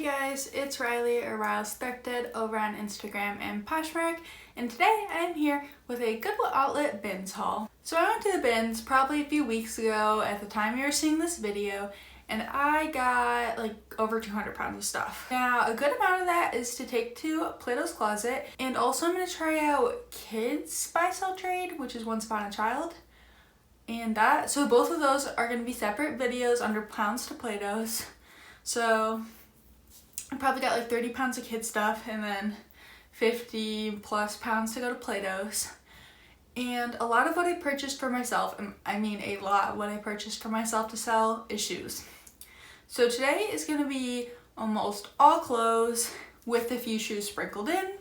Hey guys, it's Riley or Riles Thrifted over on Instagram and Poshmark, and today I'm here with a Goodwill outlet bins haul. So I went to the bins probably a few weeks ago at the time you were seeing this video, and I got like over 200 pounds of stuff. Now a good amount of that is to take to Plato's Closet, and also I'm going to try out Kids Buy Sell Trade, which is Once Upon a Child. And so both of those are going to be separate videos under pounds to Plato's. So I probably got like 30 pounds of kid stuff and then 50 plus pounds to go to Plato's. And a lot of what I purchased for myself, and I mean a lot, what I purchased for myself to sell is shoes. So today is going to be almost all clothes with a few shoes sprinkled in.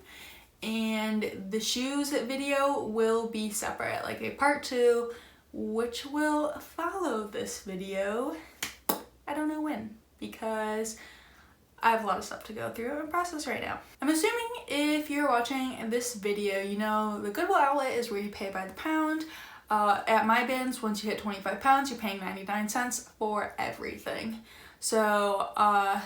And the shoes video will be separate, like a part 2, which will follow this video. I don't know when, because I have a lot of stuff to go through and process right now. I'm assuming if you're watching this video, you know the Goodwill outlet is where you pay by the pound. At my bins, once you hit 25 pounds, you're paying 99 cents for everything. So I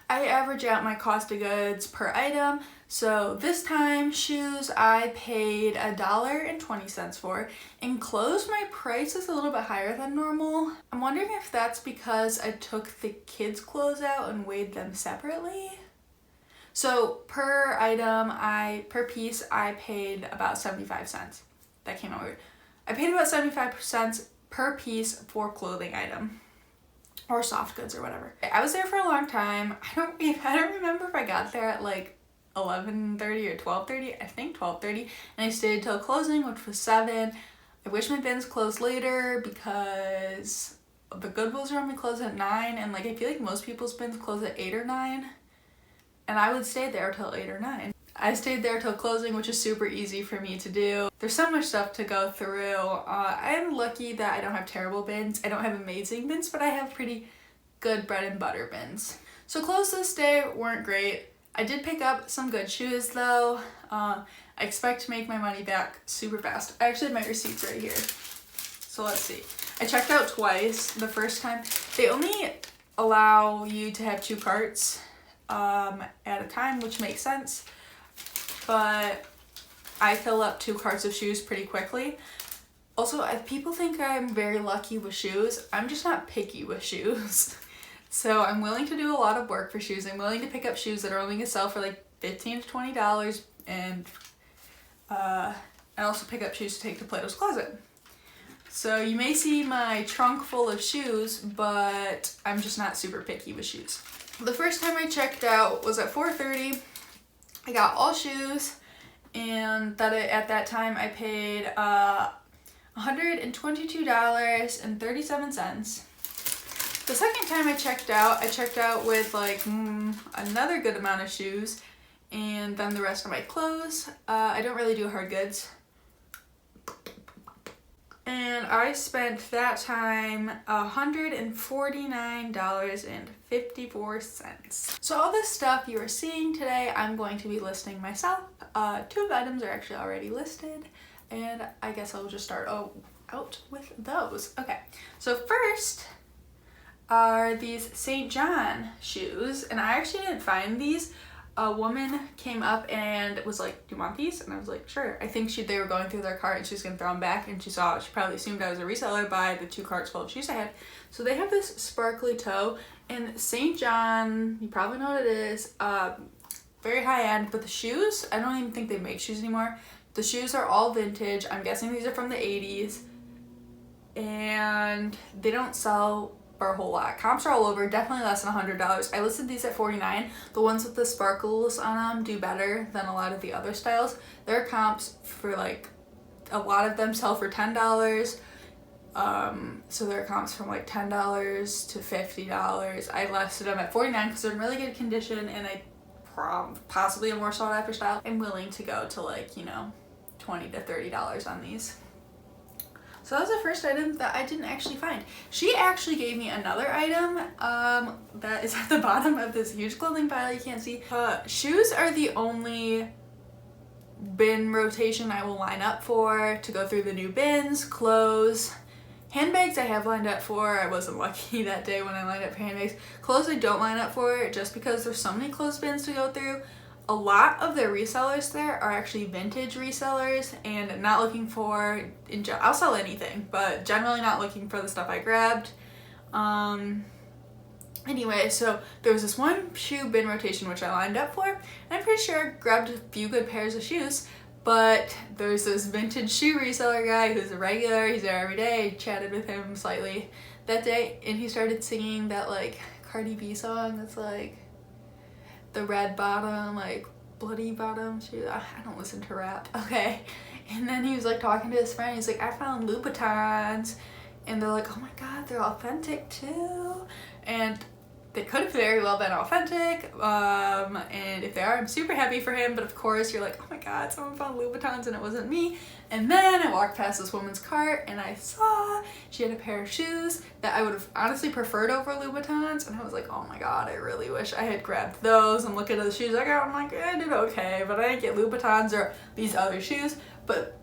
average out my cost of goods per item. So this time, shoes I paid $1.20 for, and clothes my price is a little bit higher than normal. I'm wondering if that's because I took the kids' clothes out and weighed them separately. So per item, per piece, I paid about 75 cents. That came out weird. I paid about 75 cents per piece for clothing item, or soft goods or whatever. I was there for a long time. I don't remember if I got there at like 11:30 or 12:30. I think 12:30, and I stayed till closing, which was 7. I wish my bins closed later because the Goodwills are only closed at 9, and like I feel like most people's bins close at 8 or 9, and I would stay there till 8 or 9. I stayed there till closing, which is super easy for me to do. There's so much stuff to go through. I'm lucky that I don't have terrible bins. I don't have amazing bins, but I have pretty good bread and butter bins. So clothes this day weren't great. I did pick up some good shoes though. I expect to make my money back super fast. I actually have my receipts right here. So let's see. I checked out twice. The first time, they only allow you to have 2 carts at a time, which makes sense. But I fill up 2 carts of shoes pretty quickly. Also, people think I'm very lucky with shoes. I'm just not picky with shoes. So I'm willing to do a lot of work for shoes. I'm willing to pick up shoes that are only going to sell for like $15 to $20. And I also pick up shoes to take to Plato's Closet. So you may see my trunk full of shoes, but I'm just not super picky with shoes. The first time I checked out was at 4:30. I got all shoes, and at that time I paid $122.37. The second time I checked out with like another good amount of shoes, and then the rest of my clothes. I don't really do hard goods. And I spent that time $149.54. So all this stuff you are seeing today, I'm going to be listing myself. 2 of the items are actually already listed, and I guess I'll just start out with those. Okay, so first are these St. John shoes, and I actually didn't find these. A woman came up and was like, "Do you want these?" And I was like, "Sure." I think they were going through their cart and she was gonna throw them back, and she probably assumed I was a reseller by the 2 carts full of shoes I had. So they have this sparkly toe, and St. John, you probably know what it is, very high end, but the shoes, I don't even think they make shoes anymore. The shoes are all vintage. I'm guessing these are from the 80s, and they don't sell for a whole lot. Comps are all over, definitely less than $100. I listed these at $49. The ones with the sparkles on them do better than a lot of the other styles. Their comps for like, a lot of them sell for $10. So their comps from like $10 to $50. I listed them at $49 because they're in really good condition, and I possibly a more sought after style. I'm willing to go to like, $20 to $30 on these. So that was the first item that I didn't actually find. She actually gave me another item that is at the bottom of this huge clothing pile you can't see. Shoes are the only bin rotation I will line up for to go through the new bins. Clothes, Handbags I have lined up for. I wasn't lucky that day when I lined up for handbags. Clothes I don't line up for just because there's so many clothes bins to go through. A lot of the resellers there are actually vintage resellers and not looking for, I'll sell anything, but generally not looking for the stuff I grabbed. Anyway, so there was this one shoe bin rotation which I lined up for, and I'm pretty sure I grabbed a few good pairs of shoes, but there's this vintage shoe reseller guy who's a regular, he's there every day. I chatted with him slightly that day, and he started singing that like Cardi B song that's like the red bottom, like bloody bottom shoe. I don't listen to rap, okay. And then he was like talking to his friend, he's like, I found Louboutins, and they're like, oh my god, they're authentic too. And they could have very well been authentic, and if they are, I'm super happy for him, but of course you're like, oh my god, someone found Louboutins and it wasn't me. And then I walked past this woman's cart and I saw she had a pair of shoes that I would have honestly preferred over Louboutins, and I was like, oh my god, I really wish I had grabbed those. I'm looking at the shoes I got, I'm like, I did okay, but I didn't get Louboutins or these other shoes. But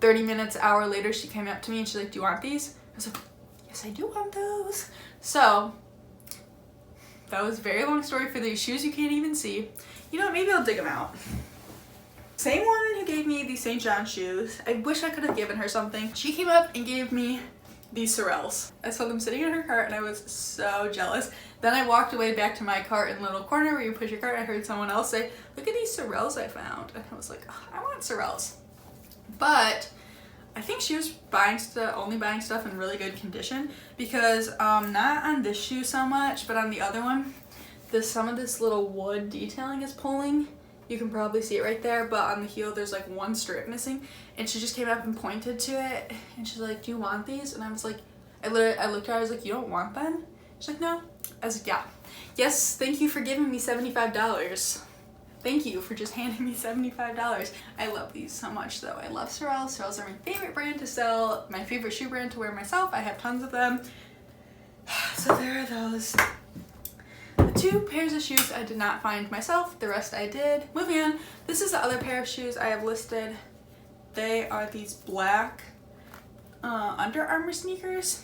30 minutes, hour later, she came up to me and she's like, do you want these? I was like, yes, I do want those. So that was a very long story for these shoes you can't even see. You know what, maybe I'll dig them out. Same woman who gave me these St. John shoes. I wish I could have given her something. She came up and gave me these Sorels. I saw them sitting in her cart and I was so jealous. Then I walked away back to my cart in the little corner where you push your cart. I heard someone else say, look at these Sorels I found. And I was like, oh, I want Sorels. But I think she was only buying stuff in really good condition, because not on this shoe so much, but on the other one, some of this little wood detailing is pulling. You can probably see it right there, but on the heel there's like one strip missing, and she just came up and pointed to it, and she's like, do you want these? And I was like, I looked at her, I was like, you don't want them? She's like, no. I was like, yeah. Yes, thank you for giving me $75. Thank you for just handing me $75. I love these so much though. I love Sorels. Sorels are my favorite brand to sell, my favorite shoe brand to wear myself. I have tons of them. So there are those. The two pairs of shoes I did not find myself, the rest I did. Moving on, this is the other pair of shoes I have listed. They are these black Under Armour sneakers.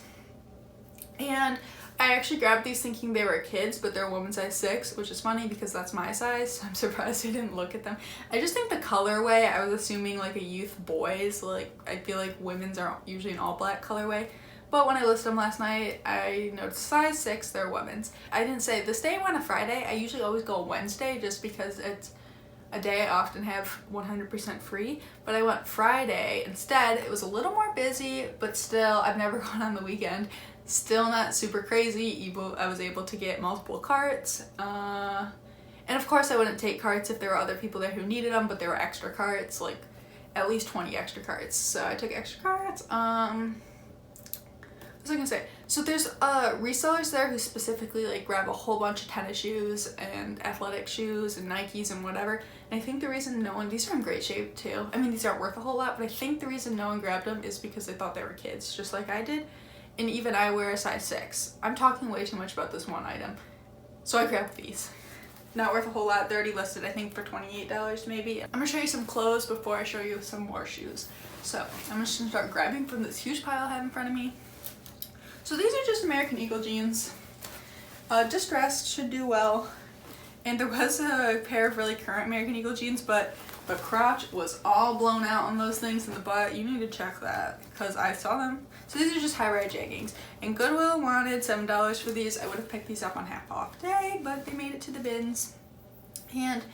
And I actually grabbed these thinking they were kids, but they're a woman's size 6, which is funny because that's my size, so I'm surprised I didn't look at them. I just think the colorway, I was assuming like a youth boys, like I feel like women's are usually an all black colorway. But when I listed them last night, I noticed size 6, they're women's. I didn't say, this day went a Friday. I usually always go Wednesday just because it's a day I often have 100% free, but I went Friday instead. It was a little more busy, but still, I've never gone on the weekend. Still not super crazy. I was able to get multiple carts. And of course I wouldn't take carts if there were other people there who needed them, but there were extra carts, like at least 20 extra carts. So I took extra carts. What was I gonna say? So there's resellers there who specifically like grab a whole bunch of tennis shoes and athletic shoes and Nikes and whatever. And I think the reason these are in great shape too. I mean, these aren't worth a whole lot, but I think the reason no one grabbed them is because they thought they were kids, just like I did. And even I wear a size 6. I'm talking way too much about this one item. So I grabbed these. Not worth a whole lot. They're already listed, I think, for $28 maybe. I'm gonna show you some clothes before I show you some more shoes. So I'm just gonna start grabbing from this huge pile I have in front of me. So these are just American Eagle jeans. Distressed, should do well. And there was a pair of really current American Eagle jeans, but the crotch was all blown out on those things in the butt. You need to check that because I saw them. So these are just high-rise jeggings. And Goodwill wanted $7 for these. I would have picked these up on half off day, but they made it to the bins. And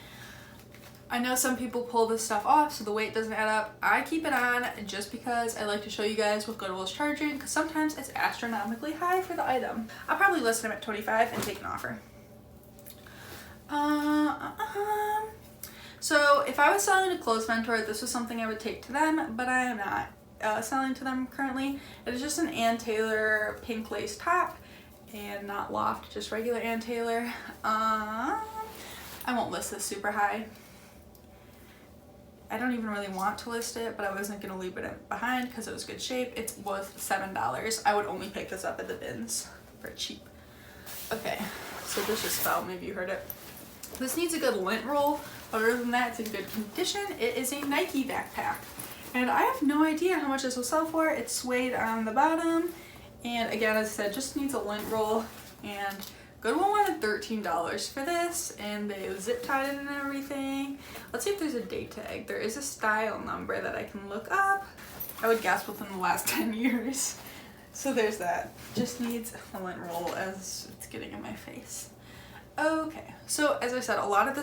I know some people pull this stuff off so the weight doesn't add up. I keep it on just because I like to show you guys what Goodwill is charging, because sometimes it's astronomically high for the item. I'll probably list them at $25 and take an offer. So if I was selling to Clothes Mentor, this was something I would take to them, but I am not selling to them currently. It is just an Ann Taylor pink lace top and not loft, just regular Ann Taylor. I won't list this super high. I don't even really want to list it, but I wasn't going to leave it behind because it was good shape. It was $7. I would only pick this up at the bins for cheap. Okay, so this just fell. Maybe you heard it. This needs a good lint roll. Other than that, it's in good condition. It is a Nike backpack. And I have no idea how much this will sell for. It's suede on the bottom And again, as I said, just needs a lint roll, and Goodwill wanted $13 for this, and they zip tied it and everything. Let's see if there's a date tag. There is a style number that I can look up. I would guess within the last 10 years. So there's that. Just needs a lint roll as it's getting in my face. Okay, so as I said, a lot of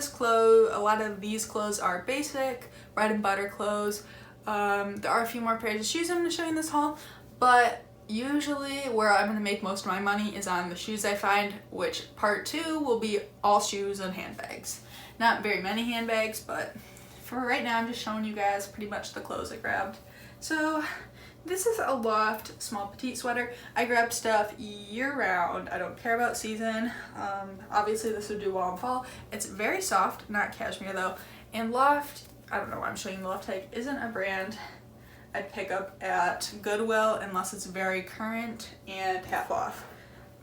these clothes are basic, bread and butter clothes. There are a few more pairs of shoes I'm going to show you in this haul, but usually where I'm going to make most of my money is on the shoes I find, which part 2 will be all shoes and handbags. Not very many handbags, but for right now I'm just showing you guys pretty much the clothes I grabbed. So this is a Loft small petite sweater. I grabbed stuff year round. I don't care about season. Obviously this would do well in fall. It's very soft, not cashmere though. And Loft, I don't know why I'm showing you the Loft tag, isn't a brand I'd pick up at Goodwill unless it's very current and half off.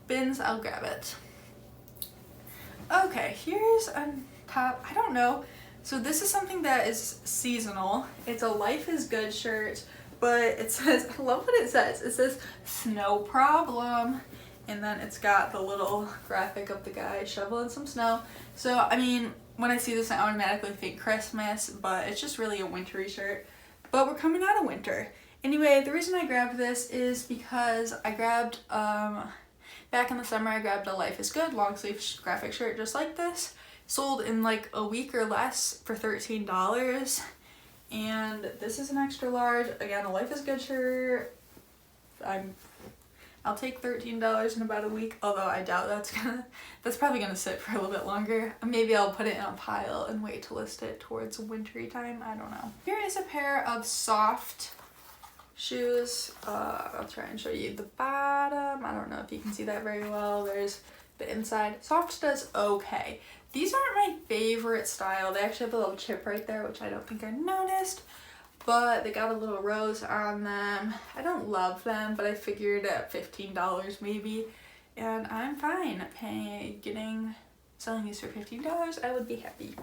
Bins, I'll grab it. Okay, here's a top, I don't know. So this is something that is seasonal. It's a Life is Good shirt, but it says, I love what it says. It says, snow problem. And then it's got the little graphic of the guy shoveling some snow. So, I mean, when I see this, I automatically think Christmas, but it's just really a wintry shirt. But we're coming out of winter. Anyway, the reason I grabbed this is because I grabbed, back in the summer, I grabbed a Life is Good long sleeve graphic shirt just like this. Sold in like a week or less for $13. And this is an extra large. Again, a Life is Good shirt. I'll take $13 in about a week, although I doubt that's probably gonna sit for a little bit longer. Maybe I'll put it in a pile and wait to list it towards wintry time. I don't know. Here is a pair of soft shoes. I'll try and show you the bottom. I don't know if you can see that very well. There's the inside. Soft does okay. These aren't my favorite style. They actually have a little chip right there, which I don't think I noticed. But they got a little rose on them. I don't love them, but I figured at $15 maybe, and I'm fine selling these for $15. I would be happy.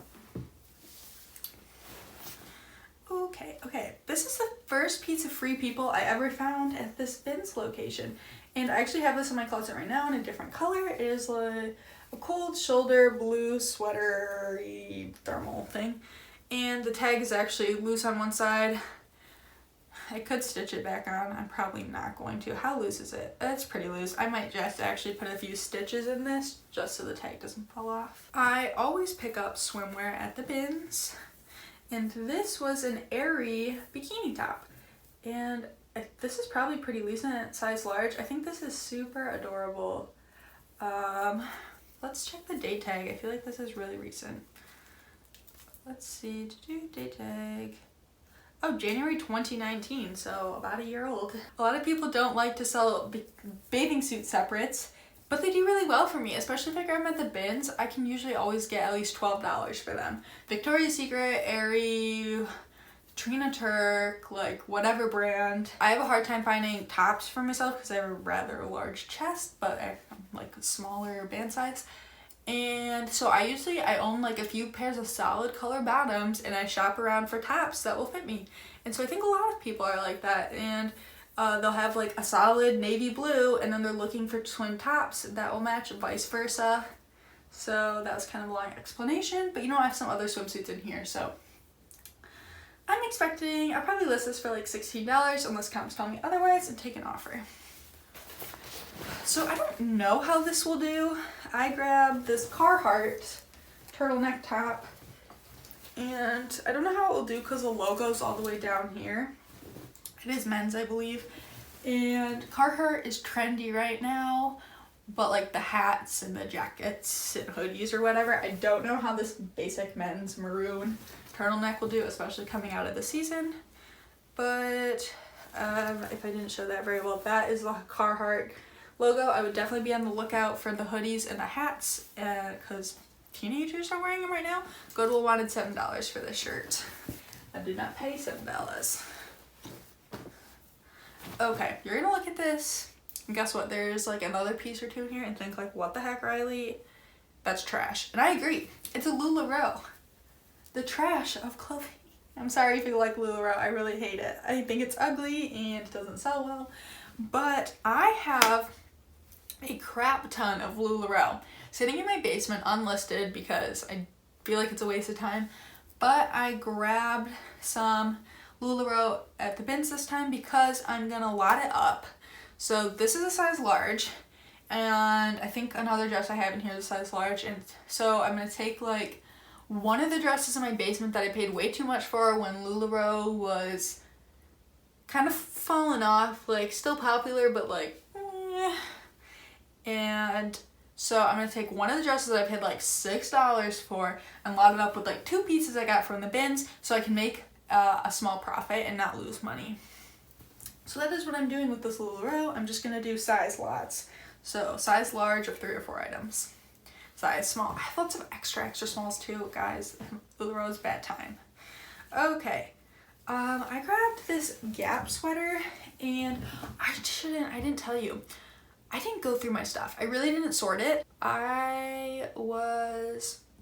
Okay. This is the first piece of Free People I ever found at this bins location, and I actually have this in my closet right now in a different color. It is like a cold shoulder blue sweater-y thermal thing. And the tag is actually loose on one side. I could stitch it back on. I'm probably not going to. How loose is it? It's pretty loose. I might just actually put a few stitches in this just so the tag doesn't fall off. I always pick up swimwear at the bins. And this was an airy bikini top. And this is probably pretty loose in a size large. I think this is super adorable. Let's check the date tag. I feel like this is really recent. Let's see, date tag. Oh, January 2019, so about a year old. A lot of people don't like to sell bathing suit separates, but they do really well for me, especially if I grab them at the bins. I can usually always get at least $12 for them. Victoria's Secret, Aerie, Trina Turk, like whatever brand. I have a hard time finding tops for myself because I have a rather large chest, but I'm like a smaller band size. And so I own like a few pairs of solid color bottoms, and I shop around for tops that will fit me. And so I think a lot of people are like that, and they'll have like a solid navy blue, and then they're looking for twin tops that will match, vice versa. So that was kind of a long explanation, but I have some other swimsuits in here, so I'm expecting, I'll probably list this for like $16 unless Comps tell me otherwise and take an offer. So I don't know how this will do. I grabbed this Carhartt turtleneck top, and I don't know how it will do because the logo's all the way down here. It is men's, I believe, and Carhartt is trendy right now, but like the hats and the jackets and hoodies or whatever, I don't know how this basic men's maroon turtleneck will do, especially coming out of the season. But if I didn't show that very well, that is the Carhartt logo. I would definitely be on the lookout for the hoodies and the hats because teenagers are wearing them right now. Goodwill wanted $7 for this shirt. I did not pay $7. Okay, you're gonna look at this and guess what? There's like another piece or two in here and think like, what the heck, Riley? That's trash. And I agree. It's a LuLaRoe. The trash of clothing. I'm sorry if you like LuLaRoe. I really hate it. I think it's ugly and it doesn't sell well. but I have a crap ton of LuLaRoe sitting in my basement unlisted because I feel like it's a waste of time. But I grabbed some LuLaRoe at the bins this time because I'm gonna lot it up. So this is a size large, and I think another dress I have in here is a size large, and so I'm gonna take like one of the dresses in my basement that I paid way too much for when LuLaRoe was kind of falling off, like still popular, but like and so I'm gonna take one of the dresses that I paid like $6 for and lot it up with like 2 pieces I got from the bins so I can make a small profit and not lose money. So that is what I'm doing with this LuLaRoe. I'm just gonna do size lots. So size large of 3 or 4 items. Size small. I have lots of extra smalls too, guys. LuLaRoe's bad time. Okay. I grabbed this Gap sweater, and I didn't tell you. I didn't go through my stuff. I really didn't sort it.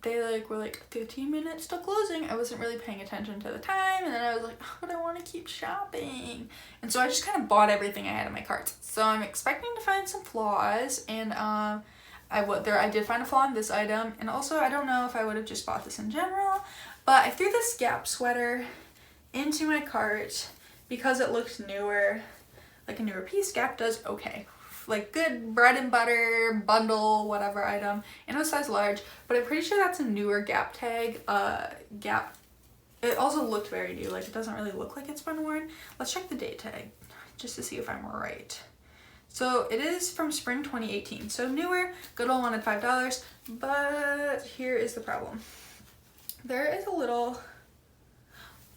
They were like 15 minutes till closing. I wasn't really paying attention to the time, and then I was like, oh, but I want to keep shopping. And so I just kind of bought everything I had in my cart. So I'm expecting to find some flaws, and I did find a flaw in this item, and also I don't know if I would have just bought this in general, but I threw this Gap sweater into my cart because it looked newer, like a newer piece. Gap does okay. Like good bread and butter bundle whatever item, and it was size large, but I'm pretty sure that's a newer Gap tag. Gap, it also looked very new, like it doesn't really look like it's been worn. Let's check the date tag just to see if I'm right. So it is from spring 2018, so newer. Goodwill wanted $5, but here is the problem. There is a little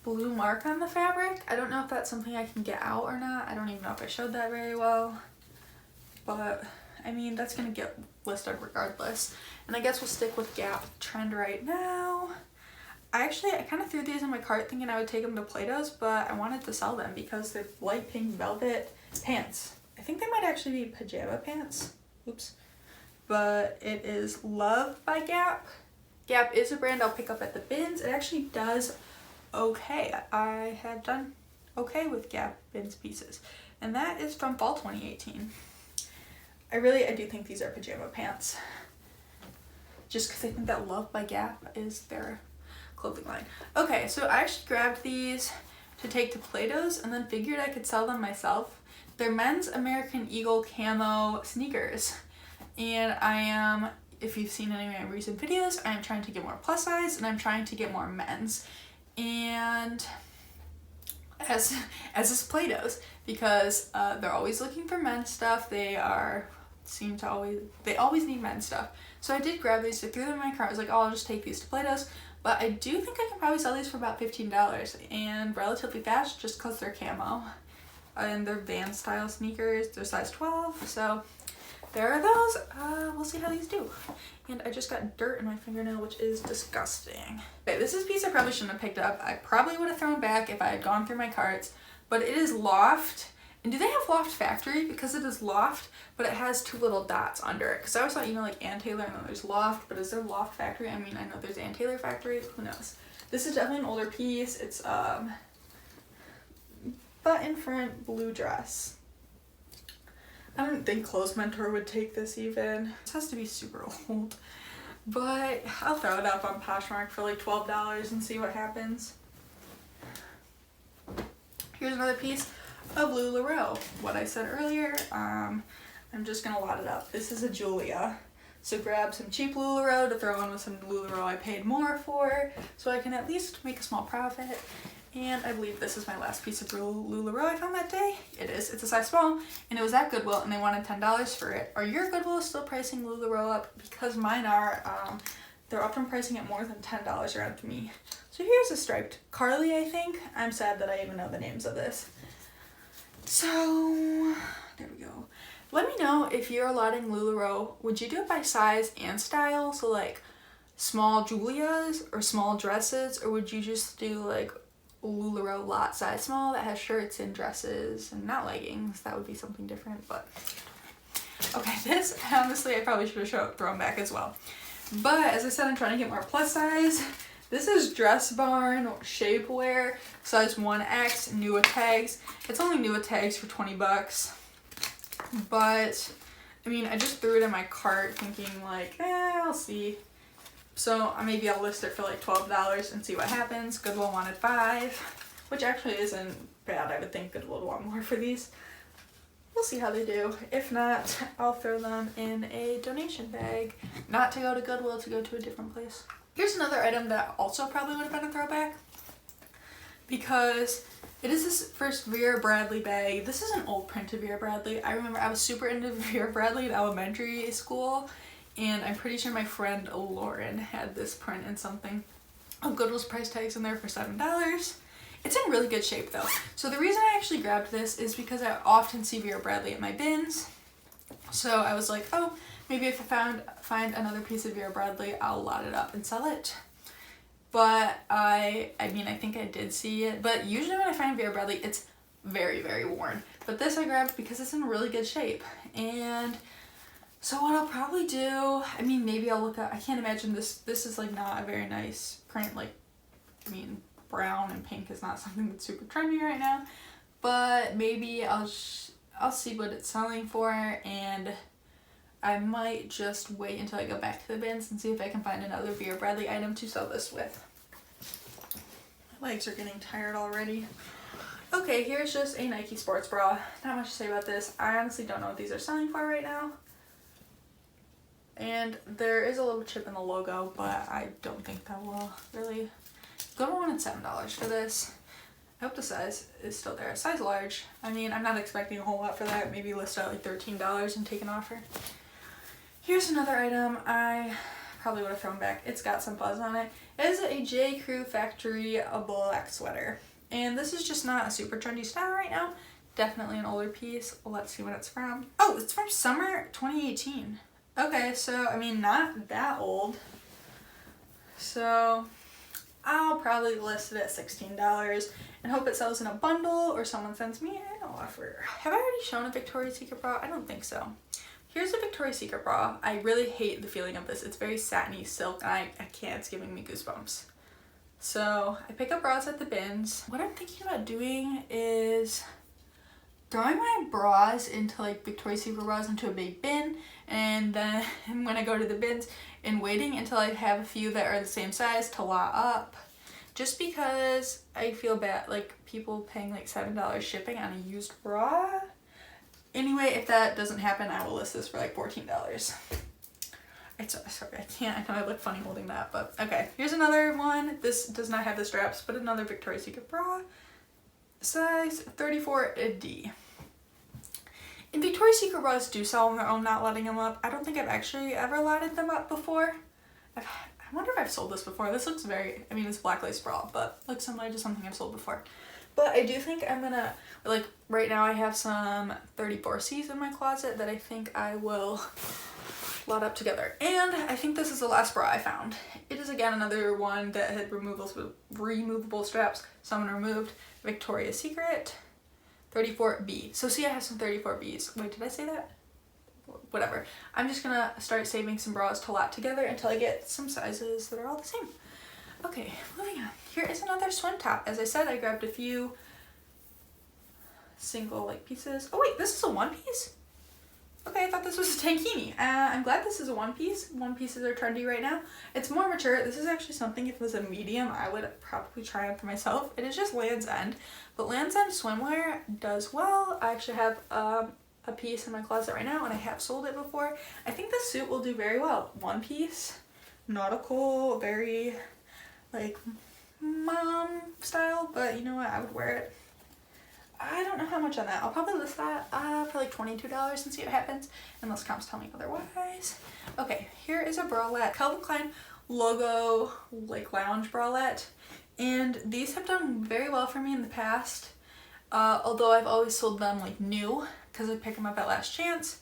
blue mark on the fabric. I don't know if that's something I can get out or not. I don't even know if I showed that very well. But I mean, that's gonna get listed regardless. And I guess we'll stick with Gap trend right now. I kind of threw these in my cart thinking I would take them to Plato's, but I wanted to sell them because they're light pink velvet pants. I think they might actually be pajama pants. Oops. But it is Love by Gap. Gap is a brand I'll pick up at the bins. It actually does okay. I have done okay with Gap bins pieces. And that is from fall 2018. I do think these are pajama pants. Just because I think that Love by Gap is their clothing line. Okay, so I actually grabbed these to take to Plato's and then figured I could sell them myself. They're men's American Eagle camo sneakers. And if you've seen any of my recent videos, I am trying to get more plus size and I'm trying to get more men's. And as is Plato's, because they're always looking for men's stuff. They always need men's stuff. So I did grab these, I threw them in my cart. I was like, oh, I'll just take these to Plato's. But I do think I can probably sell these for about $15 and relatively fast just because they're camo. And they're Vans style sneakers. They're size 12. So there are those. We'll see how these do. And I just got dirt in my fingernail, which is disgusting. Okay, this is a piece I probably shouldn't have picked up. I probably would have thrown back if I had gone through my carts. But it is Loft. And do they have Loft Factory? Because it is Loft, but it has 2 little dots under it. Because I always thought, like Ann Taylor, and then there's Loft, but is there Loft Factory? I mean, I know there's Ann Taylor Factory, who knows? This is definitely an older piece. It's button front blue dress. I don't think Clothes Mentor would take this even. This has to be super old. But I'll throw it up on Poshmark for like $12 and see what happens. Here's another piece of LuLaRoe. What I said earlier, I'm just gonna lot it up. This is a Julia. So grab some cheap LuLaRoe to throw in with some LuLaRoe I paid more for so I can at least make a small profit. And I believe this is my last piece of LuLaRoe I found that day. It is. It's a size small, and it was at Goodwill, and they wanted $10 for it. Are your Goodwill still pricing LuLaRoe up? Because mine are. They're often pricing it more than $10 around to me. So here's a striped Carly, I think. I'm sad that I even know the names of this. So there we go. Let me know if you're allotting LuLaRoe. Would you do it by size and style? So like small Julias or small dresses, or would you just do like LuLaRoe lot size small that has shirts and dresses and not leggings? That would be something different, but okay, this honestly I probably should have thrown back as well. But as I said, I'm trying to get more plus size. This is Dress Barn Shapewear, size 1X, new with tags. It's only new with tags for $20. but I mean, I just threw it in my cart thinking like, I'll see. So maybe I'll list it for like $12 and see what happens. Goodwill wanted $5, which actually isn't bad. I would think Goodwill would want more for these. We'll see how they do. If not, I'll throw them in a donation bag. Not to go to Goodwill, to go to a different place. Here's another item that also probably would have been a throwback, because it is this first Vera Bradley bag. This is an old print of Vera Bradley. I remember I was super into Vera Bradley in elementary school, and I'm pretty sure my friend Lauren had this print in something. Oh, Goodwill's price tag's in there for $7. It's in really good shape though. So the reason I actually grabbed this is because I often see Vera Bradley at my bins. So I was like, oh, maybe if I find another piece of Vera Bradley, I'll lot it up and sell it. But I mean, I think I did see it, but usually when I find Vera Bradley, it's very, very worn. But this I grabbed because it's in really good shape. And so what I'll probably do, I mean, maybe I'll look at, I can't imagine this is like not a very nice print. Like, I mean, brown and pink is not something that's super trendy right now, but maybe I'll see what it's selling for, and I might just wait until I go back to the bins and see if I can find another Vera Bradley item to sell this with. My legs are getting tired already. Okay, here's just a Nike sports bra. Not much to say about this. I honestly don't know what these are selling for right now. And there is a little chip in the logo, but I don't think that will really... Goodwill wanted $7 for this. I hope the size is still there. Size large. I mean, I'm not expecting a whole lot for that. Maybe list out like $13 and take an offer. Here's another item I probably would have thrown back. It's got some fuzz on it. It is a J. Crew Factory a black sweater. And this is just not a super trendy style right now. Definitely an older piece. Let's see what it's from. Oh, it's from summer 2018. Okay, so I mean, not that old. So I'll probably list it at $16 and hope it sells in a bundle or someone sends me an offer. Have I already shown a Victoria's Secret bra? I don't think so. Here's a Victoria's Secret bra. I really hate the feeling of this. It's very satiny silk, and I can't. It's giving me goosebumps. So I pick up bras at the bins. What I'm thinking about doing is throwing my bras into like Victoria's Secret bras into a big bin, and then when I go to the bins and waiting until I have a few that are the same size to lot up, just because I feel bad like people paying like $7 shipping on a used bra. Anyway, if that doesn't happen, I will list this for like $14. Sorry, I can't. I know I look funny holding that, but okay. Here's another one. This does not have the straps, but another Victoria's Secret bra. Size 34D. And Victoria's Secret bras do sell on their own, not letting them up. I don't think I've actually ever lotted them up before. I wonder if I've sold this before. This looks very, I mean, it's black lace bra, but looks similar to something I've sold before. But I do think I'm gonna, like, right now I have some 34Cs in my closet that I think I will lot up together. And I think this is the last bra I found. It is again another one that had removable straps. Someone removed. Victoria's Secret 34B. So see, I have some 34Bs. Wait, did I say that? Whatever. I'm just gonna start saving some bras to lot together until I get some sizes that are all the same. Okay, moving on. Here is another swim top. As I said, I grabbed a few single like pieces. Oh wait, this is a one piece? Okay, I thought this was a tankini. I'm glad this is a one piece. One pieces are trendy right now. It's more mature. This is actually something, if it was a medium, I would probably try on for myself. It is just Land's End, but Land's End swimwear does well. I actually have a piece in my closet right now, and I have sold it before. I think this suit will do very well. One piece, nautical, very like mom style, but you know what, I would wear it. I don't know how much on that. I'll probably list that for like $22 and see what happens, unless comps tell me otherwise. Okay, here is a bralette, Calvin Klein logo like lounge bralette, and these have done very well for me in the past, although I've always sold them like new because I pick them up at last chance.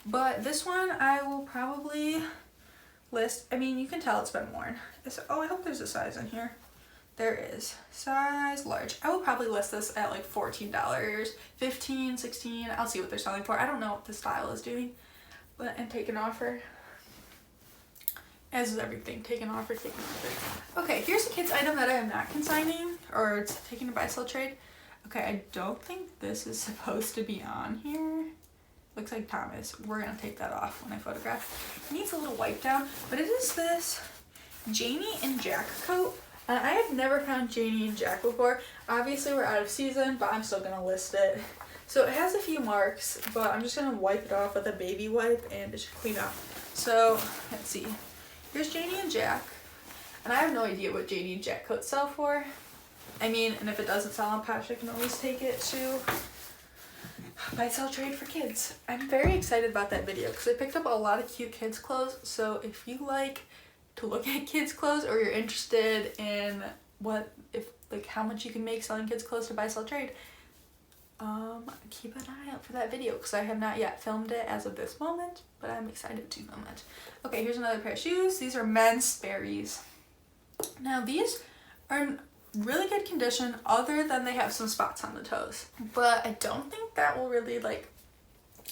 But this one I will probably list. I mean, you can tell it's been worn. Oh, I hope there's a size in here. There is. Size large. I will probably list this at like $14, $15, $16. I'll see what they're selling for. I don't know what the style is doing. And take an offer. As is everything. Take an offer, take an offer. Okay, here's a kid's item that I am not consigning, or it's taking a buy-sell trade. Okay, I don't think this is supposed to be on here. looks like Thomas. We're gonna take that off when I photograph. It needs a little wipe down, but it is this Janie and Jack coat. I have never found Janie and Jack before. Obviously we're out of season, but I'm still gonna list it. So it has a few marks, but I'm just gonna wipe it off with a baby wipe and it should clean up. So let's see. Here's Janie and Jack. And I have no idea what Janie and Jack coats sell for. I mean, and if it doesn't sell on Posh, I can always take it to buy, sell, trade for kids. I'm very excited about that video because I picked up a lot of cute kids clothes. So if you like to look at kids clothes or you're interested in how much you can make selling kids clothes to buy, sell, trade, keep an eye out for that video because I have not yet filmed it as of this moment, but I'm excited to film it. Okay, here's another pair of shoes. These are men's Sperry's. Now these are in really good condition other than they have some spots on the toes, but I don't think that will really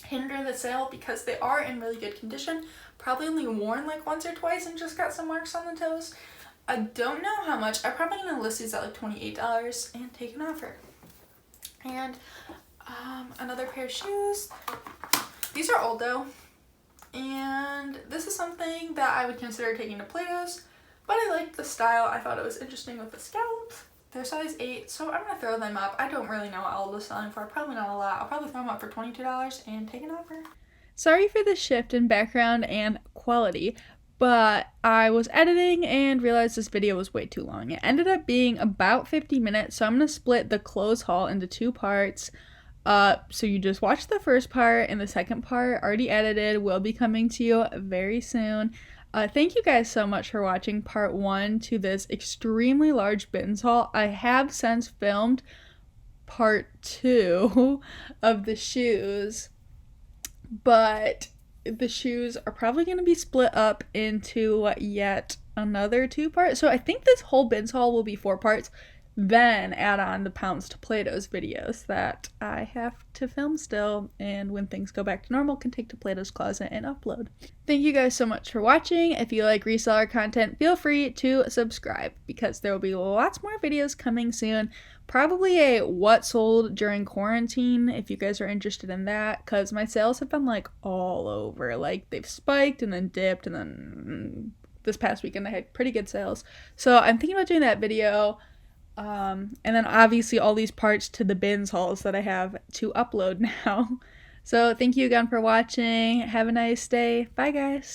hinder the sale because they are in really good condition. Probably only worn once or twice and just got some marks on the toes. I don't know how much. I'm probably gonna list these at $28 and take an offer. And another pair of shoes. These are old though, and this is something that I would consider taking to Plato's, but I liked the style. I thought it was interesting with the scallops. They're size 8, so I'm gonna throw them up. I don't really know what all this is selling for. Probably not a lot. I'll probably throw them up for $22 and take an offer. Sorry for the shift in background and quality, but I was editing and realized this video was way too long. It ended up being about 50 minutes, so I'm going to split the clothes haul into 2 parts. So you just watch the first part, and the second part, already edited, will be coming to you very soon. Thank you guys so much for watching part 1 to this extremely large bins haul. I have since filmed part 2 of the shoes, but the shoes are probably going to be split up into yet another 2 parts. So I think this whole bins haul will be 4 parts, then add on the pounds to Plato's videos that I have to film still, and when things go back to normal can take to Plato's closet and upload. Thank you guys so much for watching. If you like reseller content, feel free to subscribe because there will be lots more videos coming soon. Probably a what sold during quarantine if you guys are interested in that, because my sales have been all over. They've spiked and then dipped, and then this past weekend I had pretty good sales. So I'm thinking about doing that video. And then obviously all these parts to the bins hauls that I have to upload now. So thank you again for watching. Have a nice day. Bye guys.